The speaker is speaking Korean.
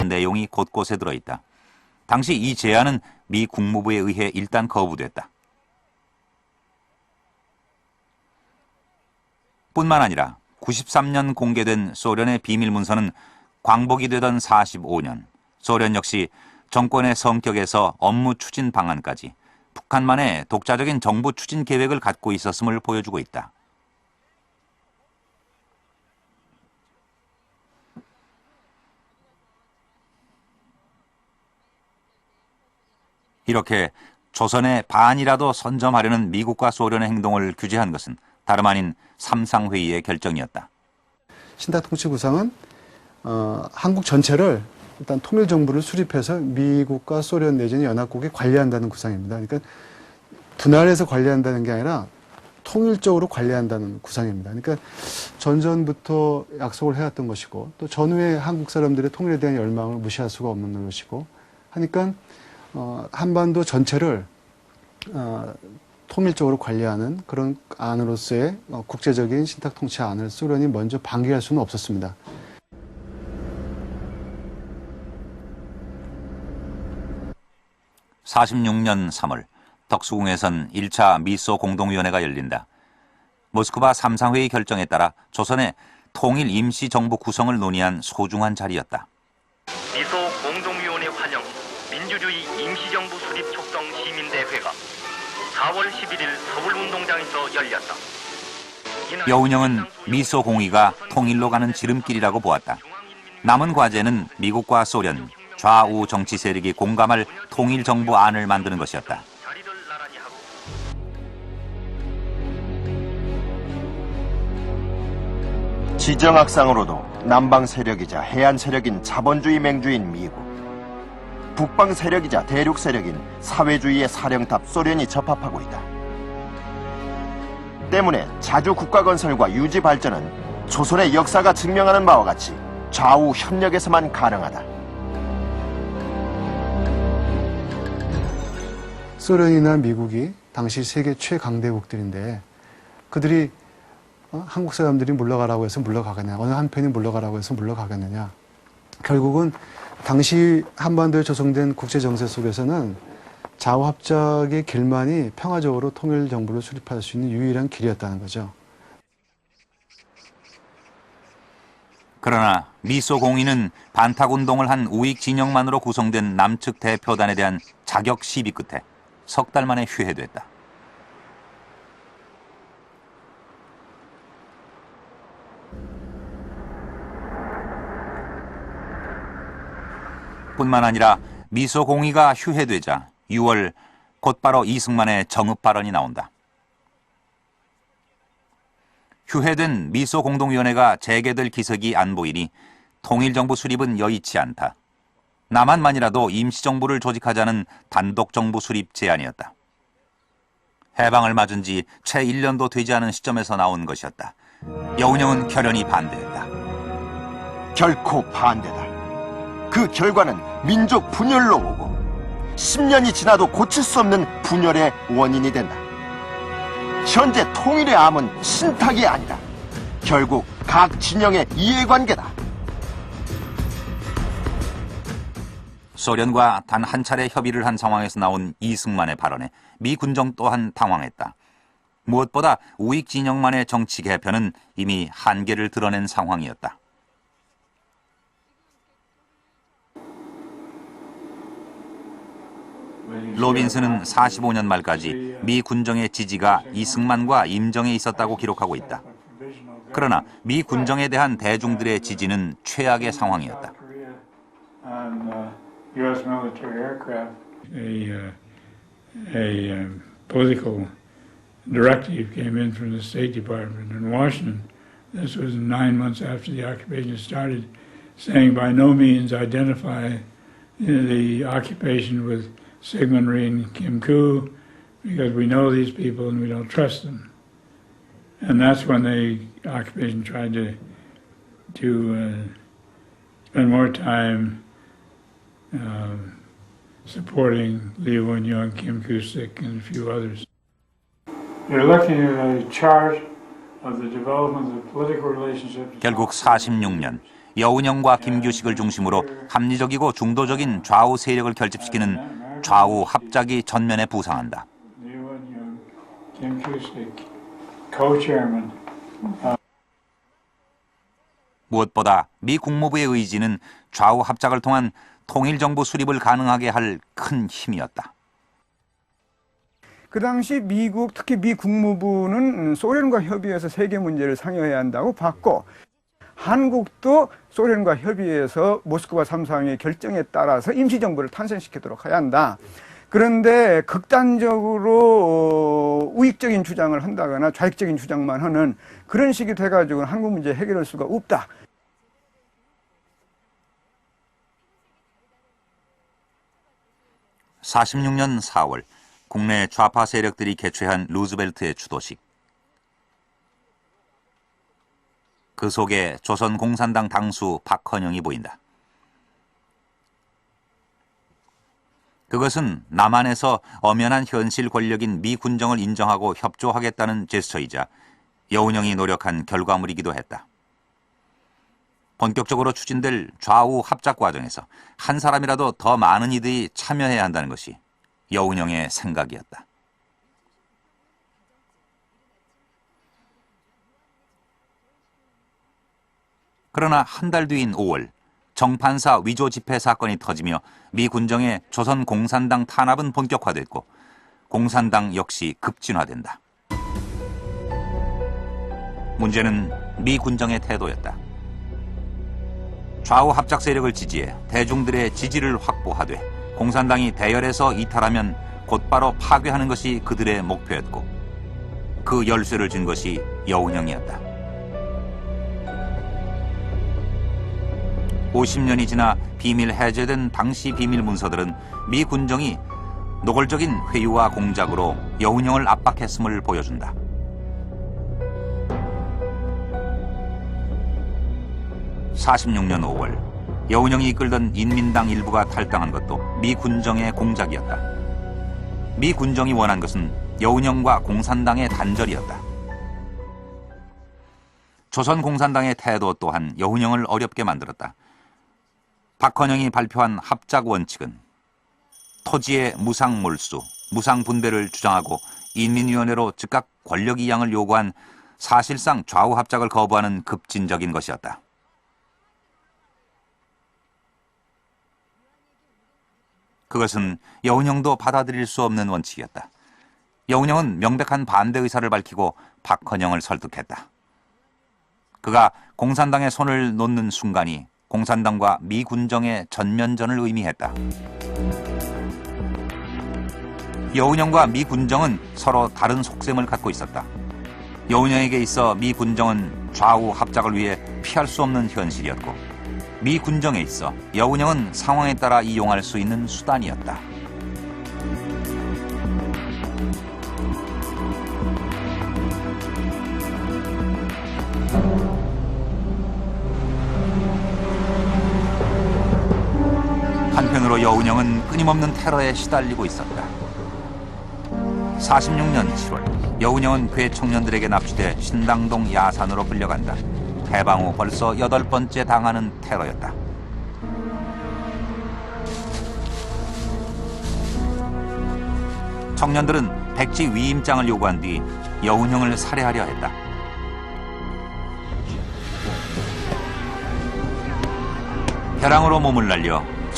내용이 곳곳에 들어있다. 당시 이 제안은 미 국무부에 의해 일단 거부됐다. 뿐만 아니라 93년 공개된 소련의 비밀 문서는 광복이 되던 45년 소련 역시 정권의 성격에서 업무 추진 방안까지 북한만의 독자적인 정부 추진 계획을 갖고 있었음을 보여주고 있다. 이렇게 조선의 반이라도 선점하려는 미국과 소련의 행동을 규제한 것은 다름 아닌 삼상회의의 결정이었다. 신탁통치 구상은 한국 전체를 일단 통일정부를 수립해서 미국과 소련 내지는 연합국이 관리한다는 구상입니다. 그러니까 분할해서 관리한다는 게 아니라 통일적으로 관리한다는 구상입니다. 그러니까 전전부터 약속을 해왔던 것이고 또 전후에 한국 사람들의 통일에 대한 열망을 무시할 수가 없는 것이고 하니까 한반도 전체를 통일적으로 관리하는 그런 안으로서의 국제적인 신탁통치 안을 소련이 먼저 방기할 수는 없었습니다. (46년 3월) 덕수궁에선 1차 미소 공동위원회가 열린다. 모스크바 삼상회의 결정에 따라 조선의 통일 임시정부 구성을 논의한 소중한 자리였다. 미소 공동위원회 환영 민주주의 임시정부 수립 촉성 시민대회가 4월 11일 서울운동장에서 열렸다. 여운형은 미소 공의가 통일로 가는 지름길이라고 보았다. 남은 과제는 미국과 소련, 좌우 정치 세력이 공감할 통일정부 안을 만드는 것이었다. 지정학상으로도 남방 세력이자 해안 세력인 자본주의 맹주인 미국, 북방 세력이자 대륙 세력인 사회주의의 사령탑 소련이 접합하고 있다. 때문에 자주 국가 건설과 유지 발전은 조선의 역사가 증명하는 바와 같이 좌우 협력에서만 가능하다. 소련이나 미국이 당시 세계 최강대국들인데 그들이 한국 사람들이 물러가라고 해서 물러가겠느냐, 어느 한편이 물러가라고 해서 물러가겠느냐. 결국은 당시 한반도에 조성된 국제정세 속에서는 좌우합작의 길만이 평화적으로 통일정부를 수립할 수 있는 유일한 길이었다는 거죠. 그러나 미소 공의는 반탁운동을 한 우익 진영만으로 구성된 남측 대표단에 대한 자격 시비 끝에 석 달 만에 휴회됐다. 뿐만 아니라 미소 공의가 휴회되자 6월 곧바로 이승만의 정읍 발언이 나온다. 휴회된 미소 공동위원회가 재개될 기석이 안 보이니 통일정부 수립은 여의치 않다. 남한만이라도 임시정부를 조직하자는 단독정부 수립 제안이었다. 해방을 맞은 지 채 1년도 되지 않은 시점에서 나온 것이었다. 여운형은 결연히 반대했다. 결코 반대다. 그 결과는 민족 분열로 오고 10년이 지나도 고칠 수 없는 분열의 원인이 된다. 현재 통일의 암은 신탁이 아니다. 결국 각 진영의 이해관계다. 소련과 단 한 차례 협의를 한 상황에서 나온 이승만의 발언에 미 군정 또한 당황했다. 무엇보다 우익 진영만의 정치 개편은 이미 한계를 드러낸 상황이었다. 로빈슨은 45년 말까지 미 군정의 지지가 이승만과 임정에 있었다고 기록하고 있다. 그러나 미 군정에 대한 대중들의 지지는 최악의 상황이었다. U.S. military aircraft. A political directive came in from the State Department in Washington. This was 9 months after the occupation started, saying by no means identify the occupation with Syngman Rhee and Kim Koo because we know these people and we don't trust them. And that's when the occupation tried to spend more time supporting Lee Won-young, Kim Koo-sik, and a few others. You're looking at a chart of the development of political relationships. 결국 46년 여운형과 김규식을 중심으로 합리적이고 중도적인 좌우 세력을 결집시키는 좌우 합작이 전면에 부상한다. 여운형, 김규식, co-chairman. 무엇보다 미 국무부의 의지는 좌우 합작을 통한 통일정부 수립을 가능하게 할 큰 힘이었다. 그 당시 미국, 특히 미 국무부는 소련과 협의해서 세계 문제를 상의해야 한다고 봤고, 한국도 소련과 협의해서 모스크바 3상의 결정에 따라서 임시정부를 탄생시키도록 해야 한다. 그런데 극단적으로 우익적인 주장을 한다거나 좌익적인 주장만 하는 그런 식이 돼가지고는 한국 문제 해결할 수가 없다. (46년 4월) 국내 좌파 세력들이 개최한 루즈벨트의 추도식. 그 속에 조선 공산당 당수 박헌영이 보인다. 그것은 남한에서 엄연한 현실 권력인 미 군정을 인정하고 협조하겠다는 제스처이자 여운형이 노력한 결과물이기도 했다. 본격적으로 추진될 좌우 합작 과정에서 한 사람이라도 더 많은 이들이 참여해야 한다는 것이 여운형의 생각이었다. 그러나 한 달 뒤인 5월 정판사 위조 집회 사건이 터지며 미 군정의 조선 공산당 탄압은 본격화됐고 공산당 역시 급진화된다. 문제는 미 군정의 태도였다. 좌우 합작 세력을 지지해 대중들의 지지를 확보하되 공산당이 대열에서 이탈하면 곧바로 파괴하는 것이 그들의 목표였고 그 열쇠를 준 것이 여운형이었다. 50년이 지나 비밀 해제된 당시 비밀 문서들은 미 군정이 노골적인 회유와 공작으로 여운형을 압박했음을 보여준다. (46년 5월) 여운형이 이끌던 인민당 일부가 탈당한 것도 미 군정의 공작이었다. 미 군정이 원한 것은 여운형과 공산당의 단절이었다. 조선 공산당의 태도 또한 여운형을 어렵게 만들었다. 박헌영이 발표한 합작 원칙은 토지의 무상몰수, 무상분배를 주장하고 인민위원회로 즉각 권력 이양을 요구한 사실상 좌우 합작을 거부하는 급진적인 것이었다. 그것은 여운형도 받아들일 수 없는 원칙이었다. 여운형은 명백한 반대 의사를 밝히고 박헌영을 설득했다. 그가 공산당의 손을 놓는 순간이 공산당과 미 군정의 전면전을 의미했다. 여운형과 미 군정은 서로 다른 속셈을 갖고 있었다. 여운형에게 있어 미 군정은 좌우 합작을 위해 피할 수 없는 현실이었고 미 군정에 있어 여운형은 상황에 따라 이용할 수 있는 수단이었다. 한편으로 여운형은 끊임없는 테러에 시달리고 있었다. 46년 7월 여운형은 괴 청년들에게 납치돼 신당동 야산으로 끌려간다. 해방 후 벌써 8번째 당하는 테러였다. 청년들은 백지 위임장을 요구한 뒤 여운형을 살해하려 했다. 벼랑으로 몸을 날려